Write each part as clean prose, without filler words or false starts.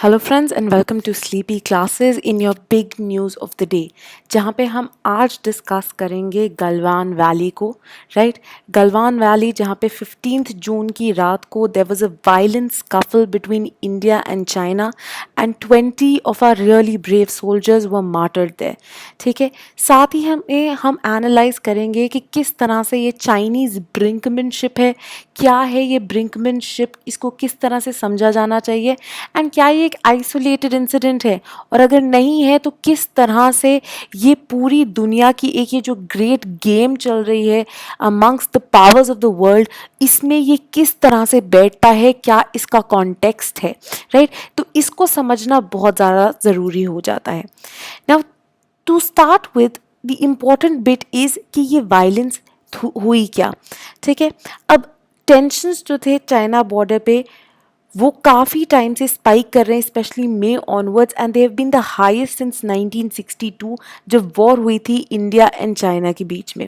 Hello friends and welcome to Sleepy Classes in your big news of the day, जहाँ पे हम आज discuss करेंगे गलवान वैली को। राइट, गलवान वैली जहाँ पे 15 जून की रात को there was a violent scuffle between India and China and 20 of our really brave soldiers were martyred there. ठीक है, साथ ही हम एनालाइज करेंगे कि किस तरह से ये चाइनीज़ ब्रिंकमैनशिप है, क्या है ये ब्रिंकमैनशिप, इसको किस तरह से समझा जाना चाहिए एंड क्या ये एक आइसोलेटेड इंसिडेंट है, और अगर नहीं है तो किस तरह से ये पूरी दुनिया की एक ये जो ग्रेट गेम चल रही है amongst the powers of the world, इसमें ये किस तरह से बैठता है, क्या इसका कॉन्टेक्स्ट है। राइट, तो इसको समझना बहुत ज़्यादा ज़रूरी हो जाता है। Now to start with the important bit is कि ये वायलेंस हुई क्या। ठीक है, अब टेंशंस जो थे चाइना बॉर्डर पे वो काफ़ी टाइम से स्पाइक कर रहे हैं, specially May onwards, and they have been the highest since 1962 जब वॉर हुई थी इंडिया एंड चाइना के बीच में,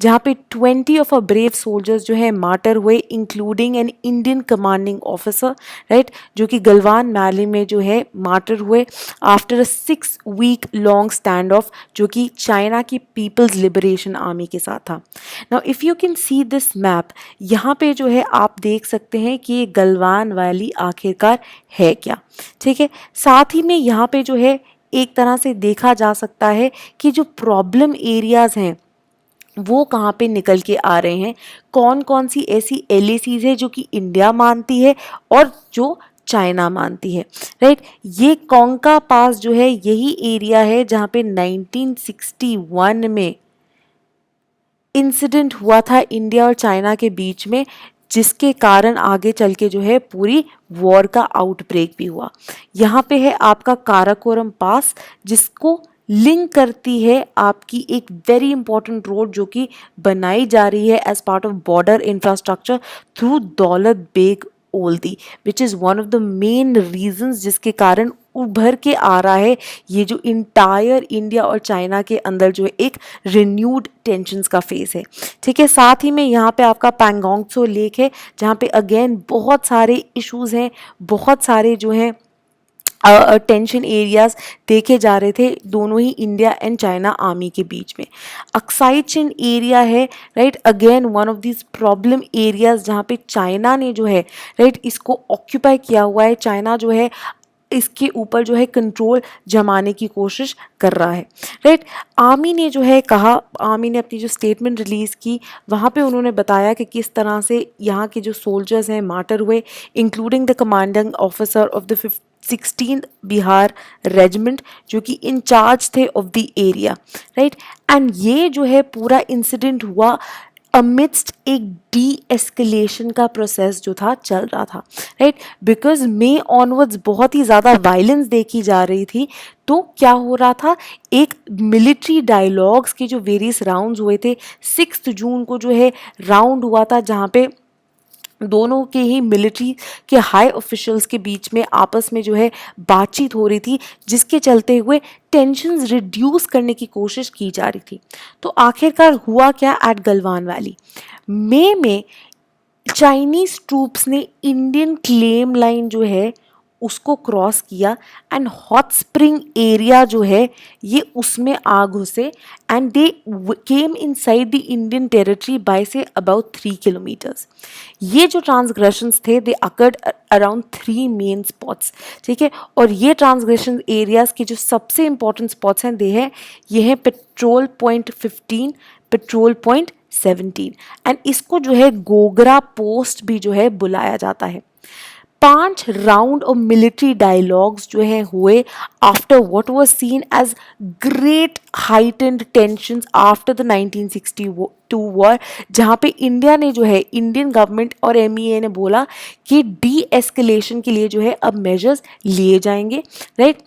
जहाँ पे 20 ऑफ अ ब्रेव सोल्जर्स जो है मार्टर हुए, including an Indian commanding officer. Right, जो कि गलवान वैली में जो है मार्टर हुए after a 6 week long stand off, जो कि चाइना की पीपल्स लिबरेशन आर्मी के साथ था। Now if you can see this map, यहाँ पे जो है आप देख सकते हैं कि ये गलवान वैली आखिरकार है क्या। ठीक है, साथ ही में यहाँ पे जो है एक तरह से देखा जा सकता है कि जो प्रॉब्लम एरियाज हैं वो कहाँ पे निकल के आ रहे हैं, कौन कौन सी ऐसी LACs है जो कि इंडिया मानती है और जो चाइना मानती है। राइट, ये कोंका पास जो है यही एरिया है जहाँ पे 1961 में इंसिडेंट हुआ था इंडिया और चाइना के बीच में, जिसके कारण आगे चल के जो है पूरी वॉर का आउटब्रेक भी हुआ। यहाँ पे है आपका काराकोरम पास, जिसको लिंक करती है आपकी एक वेरी इंपॉर्टेंट रोड जो कि बनाई जा रही है as part of border infrastructure through Daulat Beg Oldi, which is one of the main reasons जिसके कारण उभर के आ रहा है ये जो इंटायर इंडिया और चाइना के अंदर जो है एक रिन्यूड टेंशंस का फेस है। ठीक है, साथ ही में यहाँ पे आपका पैंगोंग त्सो लेक है, जहाँ पे अगेन बहुत सारे इश्यूज हैं, बहुत सारे जो हैं टेंशन एरियाज देखे जा रहे थे दोनों ही इंडिया एंड चाइना आर्मी के बीच में। अक्साई चिन एरिया है, right, again one of this problem areas जहाँ पे चाइना ने जो है राइट इसको ऑक्यूपाई किया हुआ है। चाइना जो है इसके ऊपर जो है कंट्रोल जमाने की कोशिश कर रहा है। राइट, आर्मी ने जो है कहा, आर्मी ने अपनी जो स्टेटमेंट रिलीज़ की वहाँ पे उन्होंने बताया कि किस तरह से यहाँ के जो सोल्जर्स हैं मार्टर हुए, including the commanding officer of the 16th Bihar regiment, जो कि इंचार्ज थे of the area. Right, and ये जो है पूरा इंसिडेंट हुआ अमिडस्ट एक डी एस्केलेशन का प्रोसेस जो था चल रहा था। राइट, बिकॉज मई ऑनवर्ड्स बहुत ही ज़्यादा वायलेंस देखी जा रही थी, तो क्या हो रहा था, एक मिलिट्री डायलॉग्स के जो वेरियस राउंड्स हुए थे, 6 जून को जो है राउंड हुआ था जहाँ पे दोनों के ही मिलिट्री के हाई ऑफिशियल्स के बीच में आपस में जो है बातचीत हो रही थी, जिसके चलते हुए टेंशन्स रिड्यूस करने की कोशिश की जा रही थी। तो आखिरकार हुआ क्या एट गलवान वैली, मई में चाइनीज ट्रूप्स ने इंडियन क्लेम लाइन जो है उसको क्रॉस किया एंड हॉट स्प्रिंग एरिया जो है ये उसमें आ घुसे and they came inside the Indian territory by say about 3 kilometres. ये जो ट्रांसग्रेशंस थे they occurred around 3 main spots. ठीक है, और ये ट्रांसग्रेशन एरियाज के जो सबसे इंपॉर्टेंट स्पॉट्स हैं ये हैं petrol point 15, petrol point 17 and इसको जो है गोगरा पोस्ट भी जो है बुलाया जाता है। 5 राउंड ऑफ मिलिट्री डायलॉग्स जो है हुए after what was seen as great heightened tensions after the 1962 war, जहाँ पे इंडिया ने जो है इंडियन गवर्नमेंट और MEA ने बोला कि डी एस्केलेशन के लिए जो है अब मेजर्स लिए जाएंगे। राइट,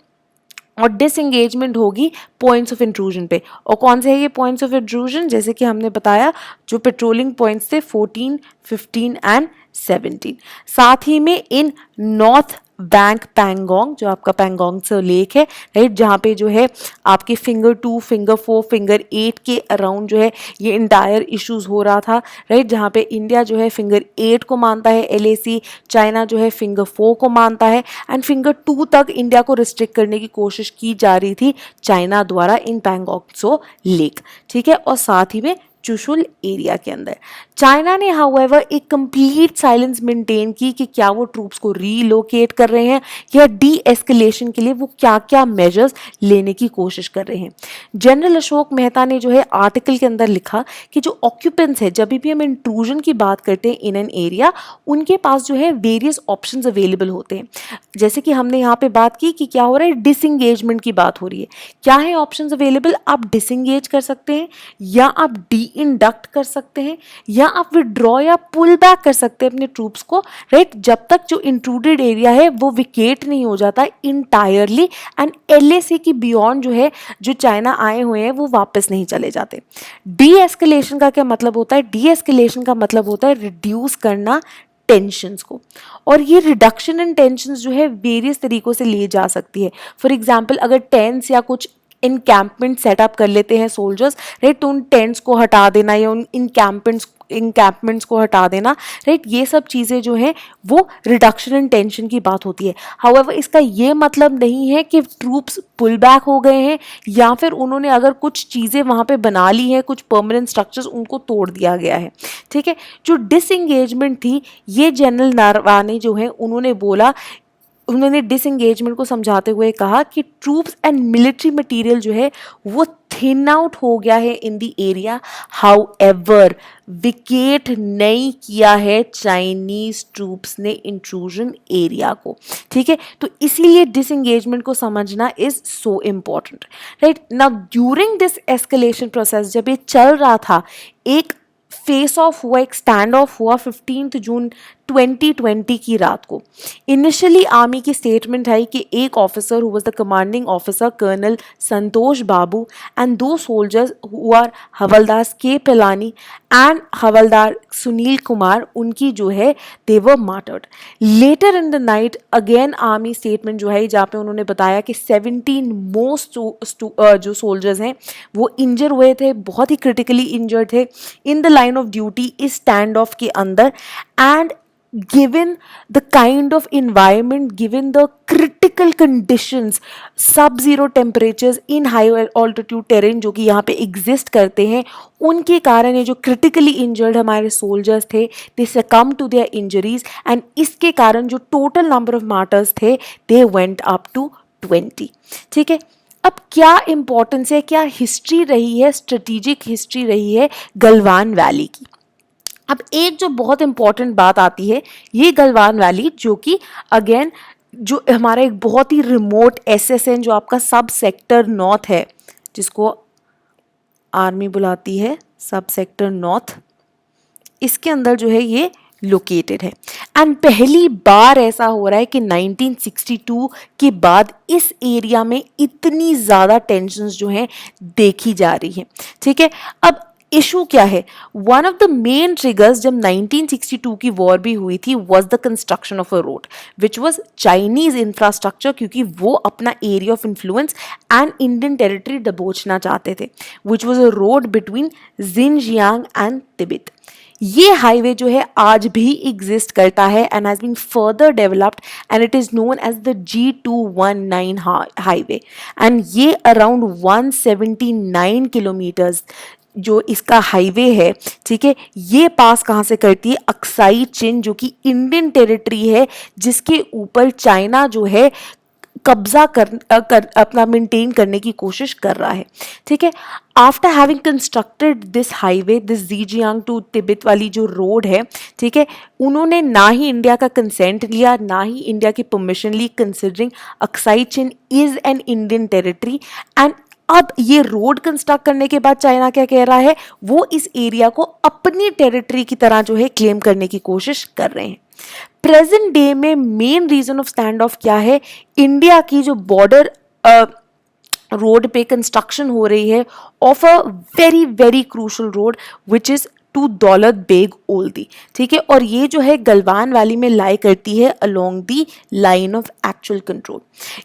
और डिसएंगेजमेंट होगी पॉइंट्स ऑफ इंट्रूजन पे। और कौन से है ये पॉइंट्स ऑफ इंट्रूजन, जैसे कि हमने बताया जो पेट्रोलिंग पॉइंट्स थे 14, 15 एंड 17। साथ ही में इन नॉर्थ बैंक पैंगोंग, जो आपका पैंगोंग से लेक है, राइट, जहाँ पे जो है आपके फिंगर 2, फिंगर 4, फिंगर 8 के अराउंड जो है ये इंटायर इश्यूज हो रहा था, राइट, जहाँ पे इंडिया जो है फिंगर 8 को मानता है LAC, चाइना जो है फिंगर 4 को मानता है, एंड फिंगर 2 तक इंडिया को रिस्ट्रिक्ट करने की कोशिश की जा रही थी चाइना द्वारा इन पैंगोंग त्सो लेक, ठीक है, और साथ ही में चुशुल एरिया के अंदर। चाइना ने हाउएवर एक कंप्लीट साइलेंस मेंटेन की कि क्या वो ट्रूप्स को रीलोकेट कर रहे हैं या डी एस्केलेशन के लिए वो क्या क्या मेजर्स लेने की कोशिश कर रहे हैं। जनरल अशोक मेहता ने जो है आर्टिकल के अंदर लिखा कि जो ऑक्यूपेंट्स है, जब भी हम इंट्रूजन की बात करते हैं इन एन एरिया, उनके पास जो है वेरियस ऑप्शंस अवेलेबल होते हैं। जैसे कि हमने यहाँ पे बात की कि क्या हो रहा है, डिसंगेजमेंट की बात हो रही है। क्या है ऑप्शंस अवेलेबल? आप डिसंगेज कर सकते हैं, या आप डी इंडक्ट कर सकते हैं, या आप विड्रॉ या पुल बैक कर सकते हैं अपने ट्रूप्स को, राइट, जब तक जो इंट्रूडेड एरिया है वो विकेट नहीं हो जाता इंटायरली, एंड LAC की बियॉन्ड जो है, जो चाइना आए हुए हैं, वो वापस नहीं चले जाते। डी एस्केलेशन का क्या मतलब होता है? डी एस्केलेशन का मतलब होता है रिड्यूस करना टेंशंस को, और ये रिडक्शन इन टेंशंस जो है वेरियस तरीकों से ली जा सकती है। फॉर एग्जांपल, अगर टेंट्स या कुछ इनकैंपमेंट सेटअप कर लेते हैं सोल्जर्स, राइट, तो उन टेंट्स को हटा देना या उन इनकैंपमेंट्स को हटा देना, राइट, ये सब चीज़ें जो हैं वो रिडक्शन इन टेंशन की बात होती है। हाउएवर इसका ये मतलब नहीं है कि ट्रूप्स पुल बैक हो गए हैं, या फिर उन्होंने अगर कुछ चीज़ें वहाँ पे बना ली हैं, कुछ परमानेंट स्ट्रक्चर्स उनको तोड़ दिया गया है, ठीक है। जो डिसएंगेजमेंट थी, ये जनरल नारवाने जो है उन्होंने बोला, उन्होंने डिसएंगेजमेंट को समझाते हुए कहा कि ट्रूप्स एंड मिलिट्री मटेरियल जो है वो थिन आउट हो गया है in the area, however wicket नहीं किया है चाइनीज ट्रूप्स ने इंट्रूजन एरिया को, ठीक है। तो इसीलिए डिसएंगेजमेंट को समझना is so important, right. Now during this escalation process, जब ये चल रहा था, एक फेस ऑफ हुआ, एक स्टैंड ऑफ हुआ 15 जून 2020 की रात को। इनिशियली आर्मी की स्टेटमेंट है कि एक officer who was the commanding officer colonel Santosh Babu and 2 soldiers who are havildar K Palani and havildar Sunil Kumar, उनकी जो है they were martyred. Later in the night again army statement जो है, जहाँ पे उन्होंने बताया कि 17 मोस्ट जो सोल्जर्स हैं वो इंजर हुए थे, बहुत ही क्रिटिकली इंजर्ड थे in the line of duty इस स्टैंड ऑफ के अंदर। And given the kind of environment, given the critical conditions, sub-zero temperatures in high altitude terrain जो कि यहाँ पे exist करते हैं, उनके कारण ये जो critically injured हमारे soldiers थे, they succumb to their injuries, and इसके कारण जो total number of martyrs थे, they went up to 20, ठीक है। अब क्या इंपॉर्टेंस है, क्या हिस्ट्री रही है, स्ट्रेटेजिक हिस्ट्री रही है गलवान वैली की। अब एक जो बहुत इंपॉर्टेंट बात आती है, ये गलवान वैली जो कि अगेन जो हमारा एक बहुत ही रिमोट SSN जो आपका सब सेक्टर नॉर्थ है, जिसको आर्मी बुलाती है सब सेक्टर नॉर्थ, इसके अंदर जो है ये लोकेटेड है। एंड पहली बार ऐसा हो रहा है कि 1962 के बाद इस एरिया में इतनी ज़्यादा टेंशन्स जो हैं देखी जा रही हैं, ठीक है। अब इशू क्या है? One of the main triggers जब 1962 की वॉर भी हुई थी was the construction of a road which was Chinese infrastructure, क्योंकि वो अपना area of influence and Indian territory दबोचना चाहते थे, which was a road between Xinjiang and Tibet. ये हाईवे जो है आज भी एग्जिस्ट करता है and has been further developed and it is known as the G219 highway, and ये अराउंड 179 किलोमीटर्स जो इसका हाईवे है, ठीक है, ये पास कहाँ से करती है? अक्साई चिन, जो कि इंडियन टेरिटरी है, जिसके ऊपर चाइना जो है कब्जा अपना मेंटेन करने की कोशिश कर रहा है, ठीक है। After having constructed this highway, this Xinjiang to Tibet वाली जो रोड है, ठीक है, उन्होंने ना ही इंडिया का कंसेंट लिया, ना ही इंडिया की परमिशन ली, considering Aksai Chin is an Indian territory. And अब ये रोड कंस्ट्रक्ट करने के बाद चाइना क्या कह रहा है? वो इस एरिया को अपनी टेरिटरी की तरह जो है क्लेम करने की कोशिश कर रहे हैं। प्रेजेंट डे में main reason of stand off क्या है? इंडिया की जो बॉर्डर रोड पे कंस्ट्रक्शन हो रही है of a very very crucial road which is to Daulat Beg Oldi, ठीक है। और ये जो है गलवान वैली में लाई करती है along the line of actual control.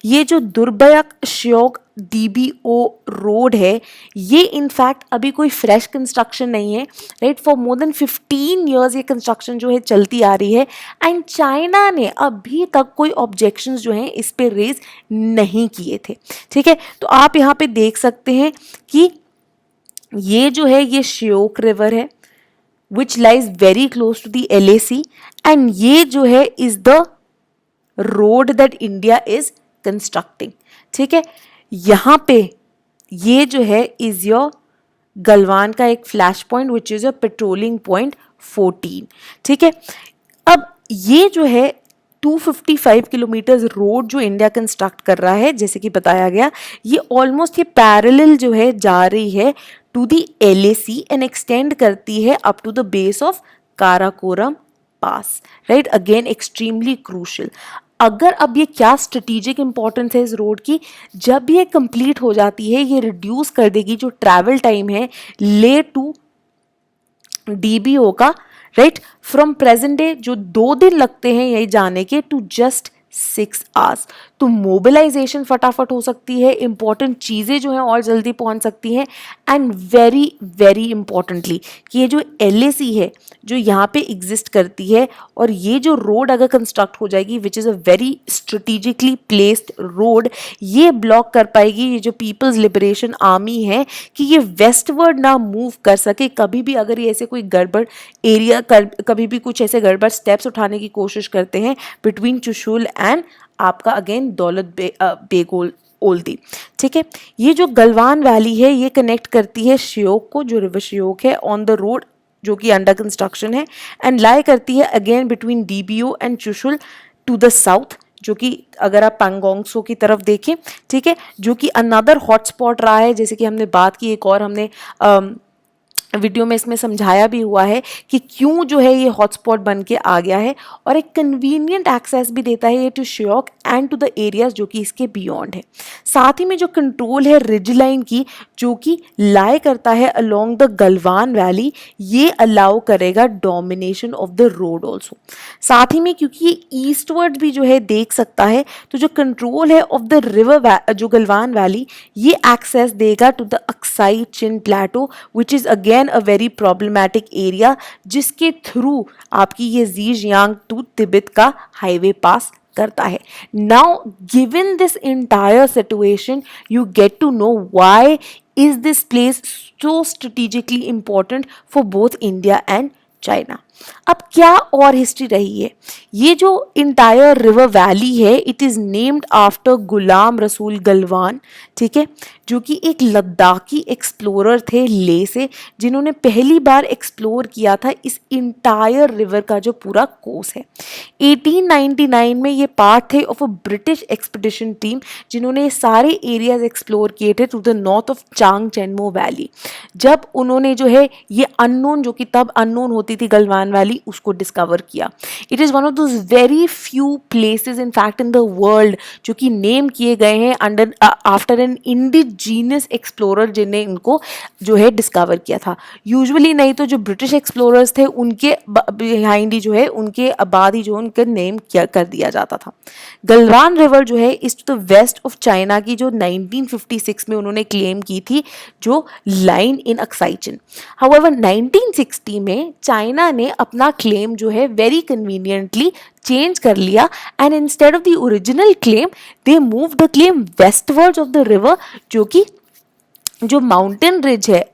ये जो दुर्बयक श्योक DBO रोड है, ये इनफैक्ट अभी कोई फ्रेश कंस्ट्रक्शन नहीं है, right. For more than 15 years ये कंस्ट्रक्शन जो है चलती आ रही है एंड चाइना ने अभी तक कोई ऑब्जेक्शंस जो हैं इस पे रेज नहीं किए थे, ठीक है। तो आप यहाँ पे देख सकते हैं कि ये जो है ये श्योक रिवर है which lies very close to the LAC and ये जो है is the road that India is constructing, ठीक है। यहाँ पे ये जो है is your गलवान का एक flash point which is a patrolling point 14, ठीक है। अब ये जो है 255 किलोमीटर रोड जो इंडिया कंस्ट्रक्ट कर रहा है, जैसे कि बताया गया, ये ऑलमोस्ट ये पैरेलल जो है जा रही है to the LAC and extend करती है up to the base of Karakoram pass, right. Again extremely crucial. अगर अब ये क्या स्ट्रेटेजिक इंपॉर्टेंस है इस रोड की, जब ये कंप्लीट हो जाती है ये रिड्यूस कर देगी जो ट्रैवल टाइम है ले टू DBO का, राइट, फ्रॉम प्रेजेंट डे जो 2 दिन लगते हैं यही जाने के टू जस्ट 6 आवर्स। तो मोबिलाइजेशन फटाफट हो सकती है, इंपॉर्टेंट चीज़ें जो हैं और जल्दी पहुंच सकती हैं एंड वेरी वेरी इंपॉर्टेंटली कि ये जो LAC है जो यहाँ पे एग्जिस्ट करती है और ये जो रोड अगर कंस्ट्रक्ट हो जाएगी which is a very strategically placed road, ये ब्लॉक कर पाएगी ये जो पीपल्स लिबरेशन आर्मी है कि ये वेस्टवर्ड ना मूव कर सके। कभी भी अगर ये ऐसे कोई गड़बड़ एरिया कभी भी कुछ ऐसे गड़बड़ स्टेप्स उठाने की कोशिश करते हैं बिटवीन चुशुल एंड आपका अगेन दौलत बेग ओल्दी, ठीक है। ये जो गलवान वैली है ये कनेक्ट करती है श्योक को, जो रिवर श्योक है ऑन द रोड जो कि अंडर कंस्ट्रक्शन है एंड लाई करती है again between DBO and Chushul to the south, जो कि अगर आप पैंगोंगसो की तरफ देखें, ठीक है, जो कि अनदर हॉटस्पॉट रहा है। जैसे कि हमने बात की, एक और हमने वीडियो में इसमें समझाया भी हुआ है कि क्यों जो है ये हॉटस्पॉट बन के आ गया है और एक कन्वीनियंट एक्सेस भी देता है ये to Shyok and to the areas जो कि इसके बियॉन्ड है। साथ ही में जो कंट्रोल है रिज लाइन की जो कि लाई करता है अलोंग द गलवान वैली, ये अलाउ करेगा domination of the road also. साथ ही में क्योंकि ये ईस्टवर्ड भी जो है देख सकता है, तो जो कंट्रोल है ऑफ द रिवर जो गलवान वैली, ये एक्सेस देगा to the Aksai Chin plateau which is again a very problematic area, जिसके थ्रू आपकी ये ज़ीजियांग टू तिब्बत का हाईवे पास करता है। Now given this entire situation you get to know why is this place so strategically important for both India and China. अब क्या और history रही है, ये जो इंटायर रिवर वैली है it is named after Ghulam Rasool Galwan, ठीक है, जो कि एक लद्दाखी एक्सप्लोरर थे ले से, जिन्होंने पहली बार एक्सप्लोर किया था इस इंटायर रिवर का जो पूरा कोर्स है। 1899 में ये पार्ट थे of a British expedition team जिन्होंने सारे एरियाज एक्सप्लोर किए थे to the north of Chang Chenmo valley. जब उन्होंने जो है ये अननोन, जो कि तब अननोन होती थी गलवान वैली, उसको डिस्कवर किया। It is one of those very few places in fact in the world जो कि नेम किए गए हैं under after N indigenous explorer जिन्हें इनको जो है डिस्कवर किया था। यूजुअली नहीं तो जो ब्रिटिश एक्सप्लोरर्स थे उनके बिहाइंड ही जो है उनके बाद ही जो उनका नेम किया कर दिया जाता था। गलवान रिवर जो है is to the west of China की जो 1956 में उन्होंने क्लेम की थी जो line in Aksai Chin. However 1960 में चाइना ने अपना क्लेम जो है वेरी कन्वीनियंटली चेंज कर लिया and instead of the original claim they move the claim westwards of the river, जो कि जो माउंटेन रिज है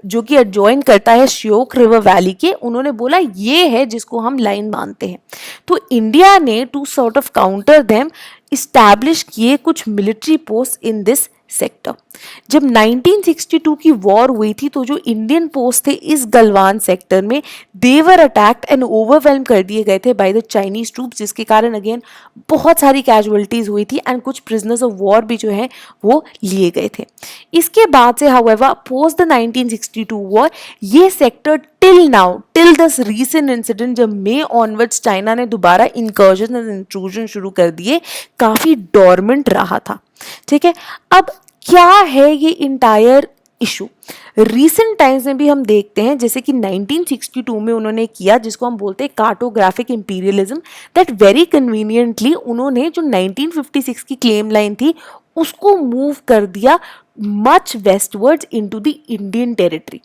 जो कि एडजॉइन करता है श्योक रिवर वैली के, उन्होंने बोला ये है जिसको हम लाइन मानते हैं। तो इंडिया ने to sort of counter them establish किए कुछ military post in this sector. जब 1962 की वॉर हुई थी तो जो इंडियन पोस्ट थे इस गलवान सेक्टर में दे वर अटैक्ड एंड ओवरवेल्म कर दिए गए थे बाय द चाइनीज ट्रूप्स, जिसके कारण अगेन बहुत सारी कैजुअलिटीज हुई थी एंड कुछ प्रिजनर्स ऑफ वॉर भी जो है वो लिए गए थे। इसके बाद से हाउएवर पोस्ट द 1962 वॉर ये sector till now till this recent incident जब मई ऑनवर्ड्स चाइना ने दोबारा इंकर्जन एंड इंट्रूजन शुरू कर दिए, काफी डोरमेंट रहा था। ठीक है, अब क्या है ये इंटायर इशू? रीसेंट टाइम्स में भी हम देखते हैं जैसे कि 1962 में उन्होंने किया, जिसको हम बोलते हैं cartographic imperialism, that very conveniently उन्होंने जो 1956 की क्लेम लाइन थी उसको मूव कर दिया much westwards into the Indian territory.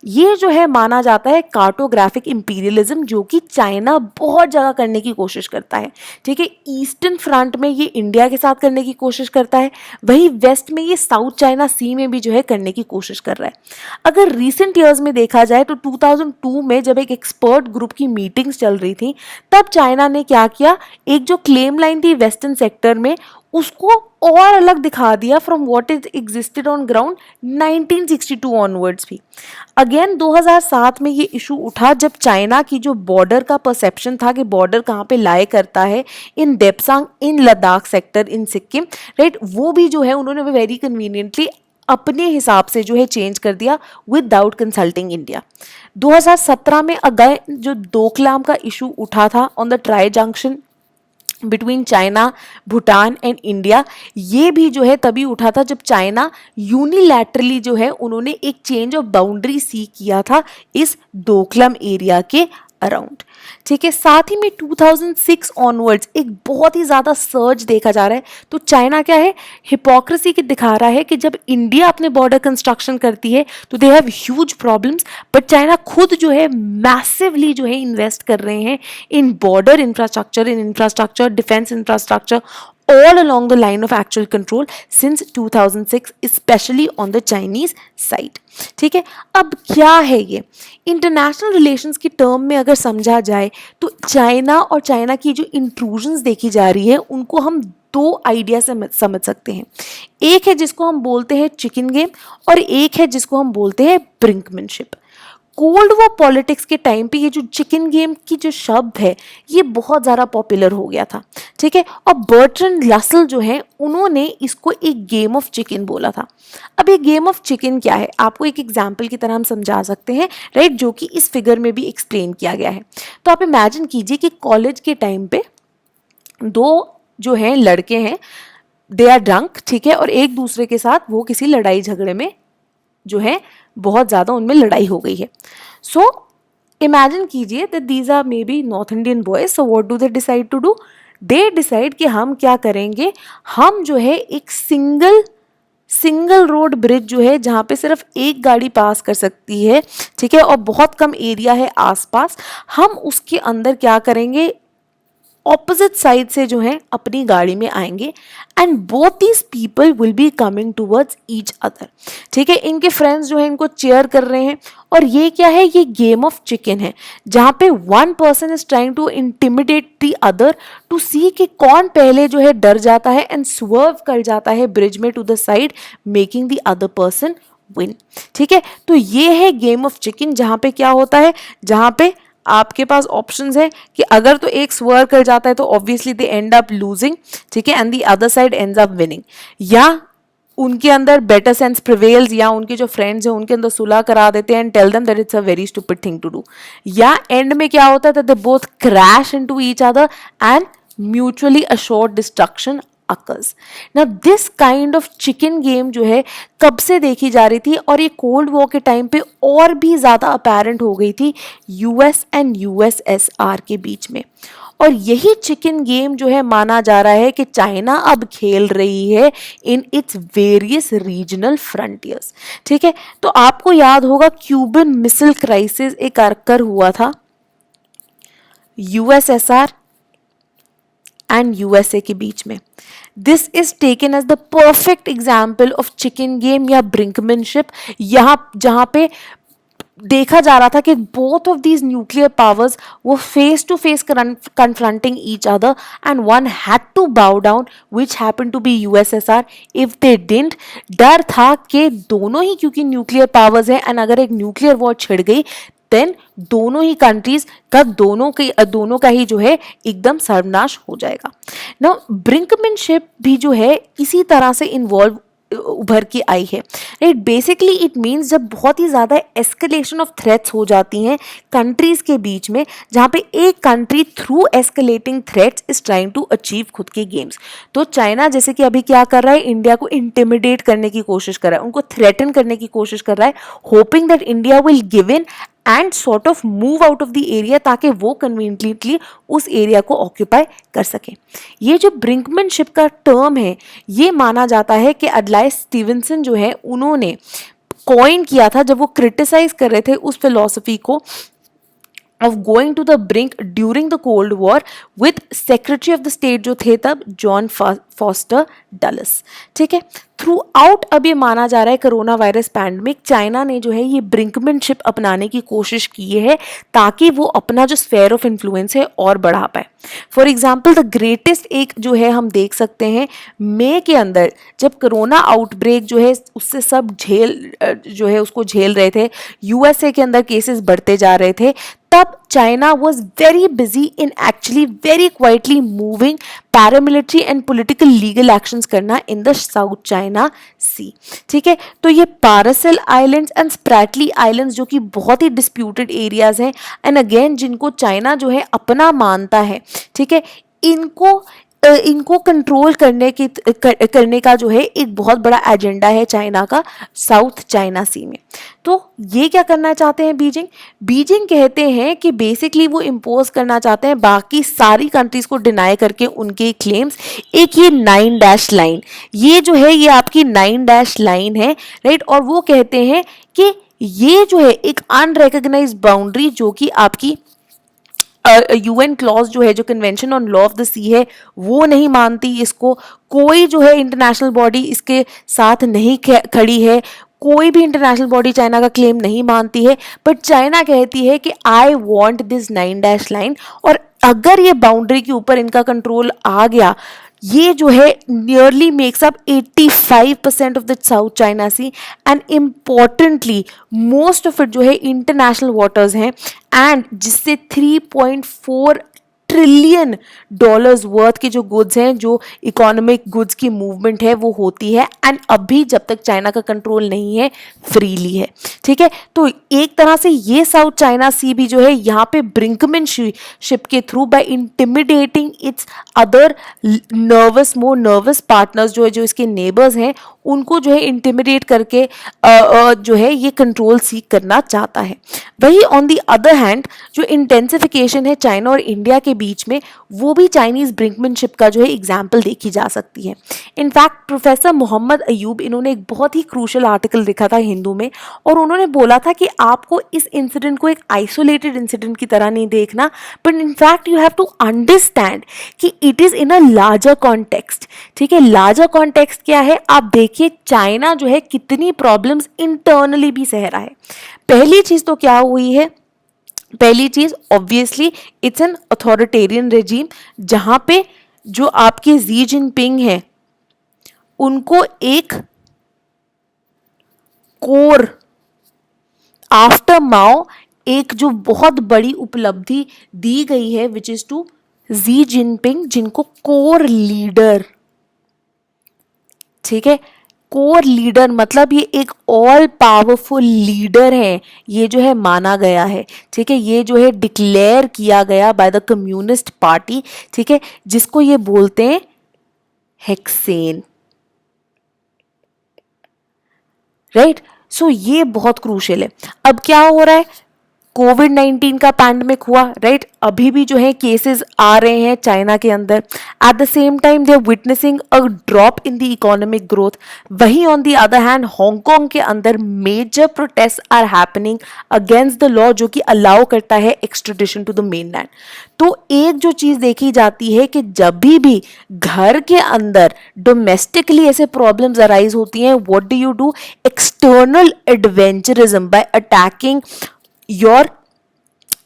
ये जो है माना जाता है कार्टोग्राफिक इंपीरियलिज्म, जो कि चाइना बहुत जगह करने की कोशिश करता है। ठीक है, ईस्टर्न फ्रंट में ये इंडिया के साथ करने की कोशिश करता है, वही वेस्ट में ये साउथ चाइना सी में भी जो है करने की कोशिश कर रहा है। अगर रिसेंट ईयर्स में देखा जाए तो 2002 में जब एक एक्सपर्ट ग्रुप की मीटिंग्स चल रही थी, तब चाइना ने क्या किया, एक जो क्लेम लाइन थी वेस्टर्न सेक्टर में उसको और अलग दिखा दिया from what is existed on ground 1962 onwards भी। अगेन 2007 में ये इशू उठा जब चाइना की जो बॉर्डर का परसेप्शन था कि बॉर्डर कहाँ पे लाए करता है, in Depsang in Ladakh sector in Sikkim, right, वो भी जो है उन्होंने वेरी कन्वीनियंटली अपने हिसाब से जो है चेंज कर दिया विदाउट कंसल्टिंग इंडिया। 2017 में अगेन जो डोकलाम का इशू उठा था on the tri junction between China, Bhutan and India, ये भी जो है तभी उठा था जब चाइना यूनिलैटरली जो है उन्होंने एक चेंज ऑफ बाउंड्री सी किया था इस डोकलाम एरिया के अराउंड। ठीक है, साथ ही में 2006 ऑनवर्ड्स एक बहुत ही ज़्यादा सर्ज देखा जा रहा है। तो चाइना क्या है, हिपोक्रेसी की दिखा रहा है कि जब इंडिया अपने बॉर्डर कंस्ट्रक्शन करती है तो they have huge problems, but China खुद जो है मैसिवली जो है इन्वेस्ट कर रहे हैं in border infrastructure, in infrastructure, defence infrastructure all along the line of actual control since 2006, especially on the Chinese side. ठीक है, अब क्या है ये इंटरनेशनल रिलेशंस की टर्म में अगर समझा जाए तो चाइना और चाइना की जो इंट्रूजन्स देखी जा रही है उनको हम दो आइडिया से समझ सकते हैं। एक है जिसको हम बोलते हैं चिकन गेम और एक है जिसको हम बोलते हैं ब्रिंकमैनशिप। कोल्ड वॉर पॉलिटिक्स के टाइम पे ये जो चिकन गेम की जो शब्द है ये बहुत ज़्यादा पॉपुलर हो गया था। ठीक है, और बर्ट्रैंड रसल जो है उन्होंने इसको एक गेम ऑफ चिकन बोला था। अब ये गेम ऑफ चिकन क्या है, आपको एक एग्जाम्पल की तरह हम समझा सकते हैं, राइट, जो कि इस फिगर में भी एक्सप्लेन किया गया है। तो आप इमेजिन कीजिए कि कॉलेज के टाइम पे दो जो हैं लड़के हैं, दे आर ड्रंक, ठीक है, और एक दूसरे के साथ वो किसी लड़ाई झगड़े में जो है बहुत ज़्यादा उनमें लड़ाई हो गई है। सो इमेजिन कीजिए that these are maybe north Indian boys. So what do they decide to do, they decide कि हम क्या करेंगे, हम जो है एक सिंगल रोड ब्रिज जो है जहाँ पे सिर्फ एक गाड़ी पास कर सकती है, ठीक है, और बहुत कम एरिया है आसपास, हम उसके अंदर क्या करेंगे, ऑपोजिट साइड से जो है अपनी गाड़ी में आएंगे and both these people will be coming towards each other. ठीक है, इनके फ्रेंड्स जो है इनको चेयर कर रहे हैं और ये क्या है, ये गेम ऑफ चिकन है जहाँ पे one person is trying to intimidate the other to see कि कौन पहले जो है डर जाता है एंड स्वर्व कर जाता है ब्रिज में to the side, making the other person win. ठीक है, तो ये है गेम ऑफ चिकन, जहाँ पे क्या होता है, जहाँ पे आपके पास ऑप्शंस है कि अगर तो एक स्वर कर जाता है तो obviously they and up losing, ठीक है, and the other side ends up winning, या उनके अंदर बेटर सेंस प्रिवेल्स, या उनके जो फ्रेंड्स हैं उनके अंदर सुलह करा देते हैं and tell them that it's a very stupid thing to do, या एंड में क्या होता है that they both crash into each other and mutually assured destruction occurs. Now this kind of chicken game जो है कब से देखी जा रही थी, और ये कोल्ड वॉर के टाइम पे और भी ज़्यादा अपेरेंट हो गई थी यूएस एंड यूएसएसआर के बीच में। और यही चिकन गेम जो है माना जा रहा है कि चाइना अब खेल रही है in its various regional frontiers. ठीक है, तो आपको याद होगा क्यूबन मिसाइल क्राइसिस एक अक्कर हुआ था यूएसएसआर एंड यूएसए के बीच में। This is taken as the perfect example of chicken game या ब्रिंकमैनशिप, यहाँ जहाँ पे देखा जा रहा था कि both of these nuclear powers वो face to face confronting each other and one had to bow down, which happen to B USSR. If they didn't, डर था कि दोनों ही क्योंकि न्यूक्लियर पावर्स है एंड अगर एक न्यूक्लियर वॉर छिड़ गई देन दोनों ही कंट्रीज का दोनों का ही जो है एकदम सर्वनाश हो जाएगा। ना ब्रिंकमैनशिप भी जो है इसी तरह से इन्वॉल्व उभर के आई है, राइट। बेसिकली इट मीन्स जब बहुत ही ज़्यादा एस्केलेशन ऑफ थ्रेट्स हो जाती हैं कंट्रीज़ के बीच में, जहाँ पे एक country through escalating threats is trying to achieve खुद के गेम्स। तो चाइना जैसे कि अभी क्या कर रहा है, इंडिया को इंटिमिडेट करने की कोशिश कर रहा है, उनको थ्रेटन करने की कोशिश कर रहा है, hoping that India will give in and sort of move out of the area, ताकि वो कन्वीनियंटली उस एरिया को ऑक्यूपाई कर सके। ये जो ब्रिंकमैनशिप का टर्म है, ये माना जाता है कि अडलाई स्टीवेंसन जो है उन्होंने कॉइन किया था जब वो क्रिटिसाइज कर रहे थे उस फिलॉसफी को of going to the brink during the cold war with secretary of the state जो थे तब जॉन फॉस्टर डलस, ठीक है। थ्रू आउट अब ये माना जा रहा है कोरोना वायरस पैंडमिक चाइना ने जो है ये ब्रिंकमैनशिप अपनाने की कोशिश की है ताकि वो अपना जो स्फेयर ऑफ इन्फ्लुएंस है और बढ़ा पाए। फॉर एग्जाम्पल द ग्रेटेस्ट एक जो है हम देख सकते हैं मई के अंदर जब कोरोना आउटब्रेक जो है उससे सब जो है उसको झेल रहे थे, यूएसए के अंदर केसेस बढ़ते जा रहे थे, तब China was very busy in actually very quietly moving paramilitary and political legal actions करना इन द साउथ चाइना सी, ठीक है। तो ये Paracel islands and Spratly islands जो कि बहुत ही डिस्प्यूटेड एरियाज हैं एंड अगेन जिनको चाइना जो है अपना मानता है, ठीक है, इनको कंट्रोल करने का जो है एक बहुत बड़ा एजेंडा है चाइना का साउथ चाइना सी में। तो ये क्या करना चाहते हैं बीजिंग कहते हैं कि बेसिकली वो इम्पोज करना चाहते हैं बाकी सारी कंट्रीज को डिनाई करके उनके क्लेम्स, एक ये 9 लाइन, ये जो है ये आपकी 9 लाइन है, राइट। और वो कहते हैं कि ये जो है एक अनरिकॉग्नाइज्ड बाउंड्री जो कि आपकी यूएन क्लॉज जो है जो convention on law of the sea है वो नहीं मानती इसको, कोई जो है इंटरनेशनल बॉडी इसके साथ नहीं खड़ी है, कोई भी इंटरनेशनल बॉडी चाइना का क्लेम नहीं मानती है, बट चाइना कहती है कि आई वांट दिस 9 लाइन, और अगर ये बाउंड्री के ऊपर इनका कंट्रोल आ गया, ये जो है nearly makes up 85% of the south China sea and importantly most of it जो है इंटरनेशनल वाटर्स हैं एंड जिससे 3.4 ट्रिलियन डॉलर्स वर्थ के जो गुड्स हैं, जो इकोनॉमिक गुड्स की मूवमेंट है वो होती है एंड अभी जब तक चाइना का कंट्रोल नहीं है फ्रीली है, ठीक है। तो एक तरह से ये साउथ चाइना सी भी जो है यहाँ पे ब्रिंकमैनशिप के through by intimidating its other more nervous partners जो है जो इसके नेबर्स हैं उनको जो है इंटिमिडेट करके जो है ये कंट्रोल सीख करना चाहता है। वही ऑन दी अदर हैंड जो इंटेंसिफिकेशन है चाइना और इंडिया के बीच में, वो भी चाइनीज ब्रिंकमैनशिप का जो है एग्जाम्पल देखी जा सकती है। इनफैक्ट प्रोफेसर मोहम्मद अयूब इन्होंने एक बहुत ही क्रूशल आर्टिकल लिखा था हिंदू में, और उन्होंने बोला था कि आपको इस इंसिडेंट को एक आइसोलेटेड इंसिडेंट की तरह नहीं देखना, but in fact you have to understand कि it is in a larger context, ठीक है। लार्जर कॉन्टेक्स्ट क्या है, आप देखिए चाइना जो है कितनी प्रॉब्लम्स इंटरनली भी सह रहा है। पहली चीज तो क्या हुई है, पहली चीज obviously it's an authoritarian regime जहां पे जो आपके जी जिनपिंग है उनको एक कोर आफ्टर माओ एक जो बहुत बड़ी उपलब्धि दी गई है which is to Xi Jinping, जिनको कोर लीडर, ठीक है, कोर लीडर मतलब ये एक ऑल पावरफुल लीडर है, ये जो है माना गया है, ठीक है। ये जो है डिक्लेयर किया गया बाय द कम्युनिस्ट पार्टी, ठीक है, जिसको ये बोलते हैं हेक्सेन, राइट। सो ये बहुत क्रूशियल है। अब क्या हो रहा है, कोविड-19 का पैंडमिक हुआ, राइट, अभी भी जो है केसेस आ रहे हैं चाइना के अंदर, at the same time they are witnessing a drop in the economic growth. वहीं on the other hand Hong Kong के अंदर major protest are happening against the law जो कि अलाउ करता है एक्सट्रेडिशन टू द मेनलैंड। तो एक जो चीज देखी जाती है कि जब भी घर के अंदर डोमेस्टिकली ऐसे प्रॉब्लम्स अराइज होती हैं, what do, external adventurism bye attacking your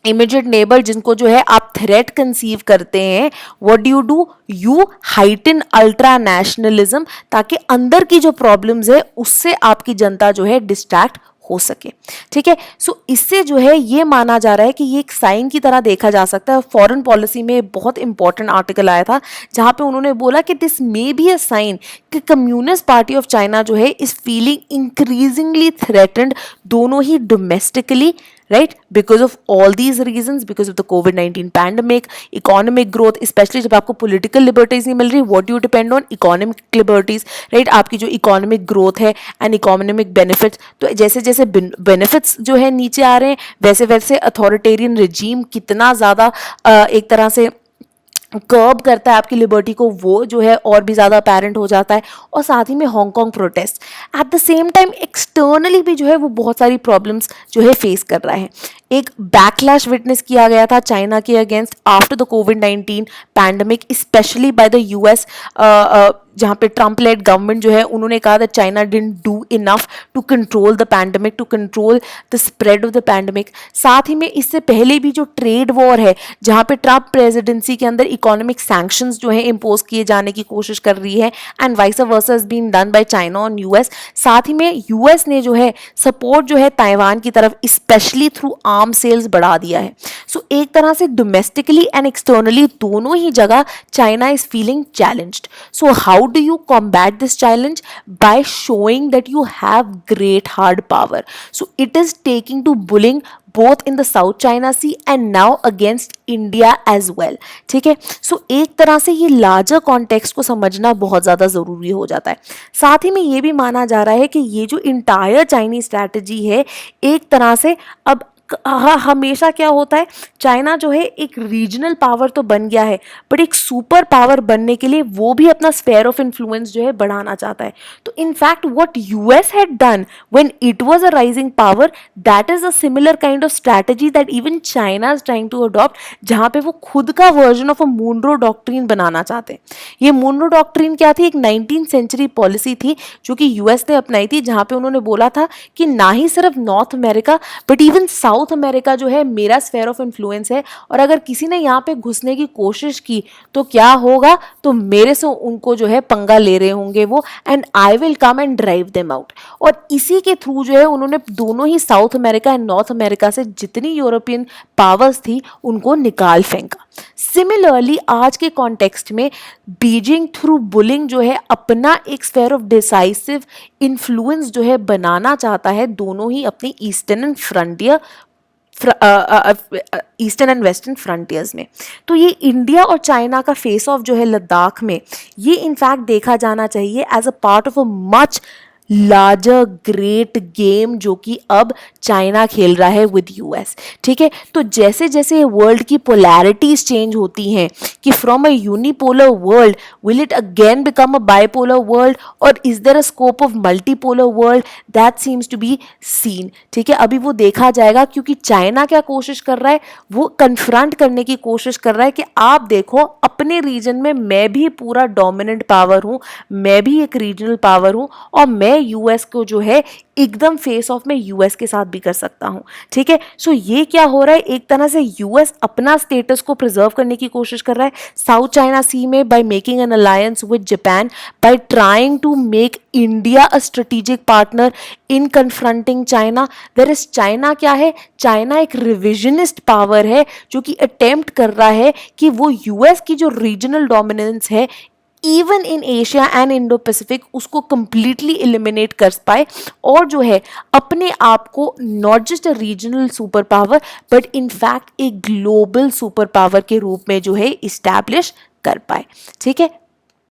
immediate neighbour, जिनको जो है आप थ्रेट कंसीव करते हैं, what do, you heighten ultra nationalism, ताकि अंदर की जो प्रॉब्लम्स है उससे आपकी जनता जो है डिस्ट्रैक्ट हो सके। ठीक है, सो इससे जो है ये माना जा रहा है कि ये एक साइन की तरह देखा जा सकता है। फॉरेन पॉलिसी में बहुत इंपॉर्टेंट आर्टिकल आया था जहां पे उन्होंने बोला कि this may be a sign कि कम्युनिस्ट पार्टी ऑफ चाइना जो है इज फीलिंग इंक्रीजिंगली थ्रेटन्ड, दोनों ही domestically, right, because of all these reasons, because of the COVID-19 pandemic, economic growth, especially जब आपको political liberties नहीं मिल रही, what do you depend on? Economic liberties, right, आपकी जो economic growth है and economic benefits, तो जैसे जैसे benefits जो है नीचे आ रहे हैं वैसे वैसे अथॉरिटेरियन regime कितना ज़्यादा एक तरह से कर्ब करता है आपकी लिबर्टी को, वो जो है और भी ज़्यादा अपेरेंट हो जाता है। और साथ ही में Hong Kong protest eight the same time externally भी जो है वो बहुत सारी प्रॉब्लम्स जो है फेस कर रहा है। एक बैकलैश विटनेस किया गया था चाइना के अगेंस्ट आफ्टर द कोविड-19 pandemic, specially by the US, जहाँ पे ट्रम्प लेड गवर्नमेंट जो है उन्होंने कहा that China didn't do enough to control the pandemic, to control the spread of the pandemic. साथ ही में इससे पहले भी जो ट्रेड वॉर है जहाँ पे ट्रम्प प्रेसिडेंसी के अंदर इकोनॉमिक सैंक्शंस जो है इम्पोज किए जाने की कोशिश कर रही है and vice versa is been done by China on US. साथ ही में यूएस ने जो है सपोर्ट जो है ताइवान की तरफ स्पेशली थ्रू आर्म सेल्स बढ़ा दिया है। सो एक तरह से डोमेस्टिकली एंड एक्सटर्नली दोनों ही जगह China is feeling challenged. So how do you combat this challenge? By showing that you have great hard power. So it is taking to bullying both in the South China Sea and now against India as well. ठीक है, सो एक तरह से ये larger context को समझना बहुत ज़्यादा ज़रूरी हो जाता है। साथ ही में ये भी माना जा रहा है कि ये जो इंटायर चाइनीज स्ट्रैटेजी है एक तरह से अब हमेशा क्या होता है, चाइना जो है एक रीजनल पावर तो बन गया है बट एक सुपर पावर बनने के लिए वो भी अपना स्फेयर ऑफ इन्फ्लुएंस जो है बढ़ाना चाहता है। तो in fact what US had done when it was a rising power, that is a similar kind of strategy that even China is trying to adopt, जहां पे वो खुद का version of a Monroe doctrine बनाना चाहते हैं। ये मुनरो डॉक्ट्रिन क्या थी? एक 19th सेंचुरी पॉलिसी थी जो कि यूएस ने अपनाई थी, जहां पे उन्होंने बोला था कि ना ही सिर्फ north America but even south America जो है मेरा स्फेयर ऑफ इन्फ्लुएंस है, और अगर किसी ने यहाँ पे घुसने की कोशिश की तो क्या होगा, तो मेरे से उनको जो है पंगा ले रहे होंगे वो, and I will come and drive them out. और इसी के थ्रू जो है उन्होंने दोनों ही South America and North America से जितनी यूरोपियन पावर्स थी उनको निकाल फेंका। सिमिलरली आज के कॉन्टेक्स्ट में बीजिंग थ्रू बुलिंग जो है अपना एक स्फेयर ऑफ डिसाइसिव इन्फ्लुएंस जो है बनाना चाहता है दोनों ही अपनी eastern and frontier eastern and western frontiers में। तो ये इंडिया और चाइना का फेस ऑफ जो है लद्दाख में, ये इनफैक्ट देखा जाना चाहिए as a part of a much larger great game जो कि अब चाइना खेल रहा है विद यूएस। ठीक है, तो जैसे जैसे वर्ल्ड की पोलैरिटीज चेंज होती हैं कि from a unipolar world will it again become a bipolar world, और is there a scope of multipolar world, that seems to be seen. ठीक है, अभी वो देखा जाएगा, क्योंकि चाइना क्या कोशिश कर रहा है, वो कन्फ्रंट करने की कोशिश कर रहा है कि आप देखो अपने रीजन में मैं भी पूरा डोमिनेंट पावर हूँ, मैं भी एक रीजनल पावर हूँ, और मैं यूएस को जो है एकदम फेस ऑफ में यूएस के साथ भी कर सकता हूं। ठीक है, सो ये क्या हो रहा है, एक तरह से यूएस अपना स्टेटस को प्रिजर्व करने की कोशिश कर रहा है साउथ चाइना सी में by making an alliance with Japan, by trying to make India a strategic partner in confronting China. There is China क्या है, चाइना एक रिविजनिस्ट पावर है जो कि अटेम्प्ट कर रहा है कि वो यूएस की जो रीजनल डोमिनेंस है even in Asia and Indo Pacific उसको कंप्लीटली एलिमिनेट कर पाए, और जो है अपने आप को not just a regional super power but in fact एक ग्लोबल सुपर पावर के रूप में जो है इस्टेब्लिश कर पाए। ठीक है,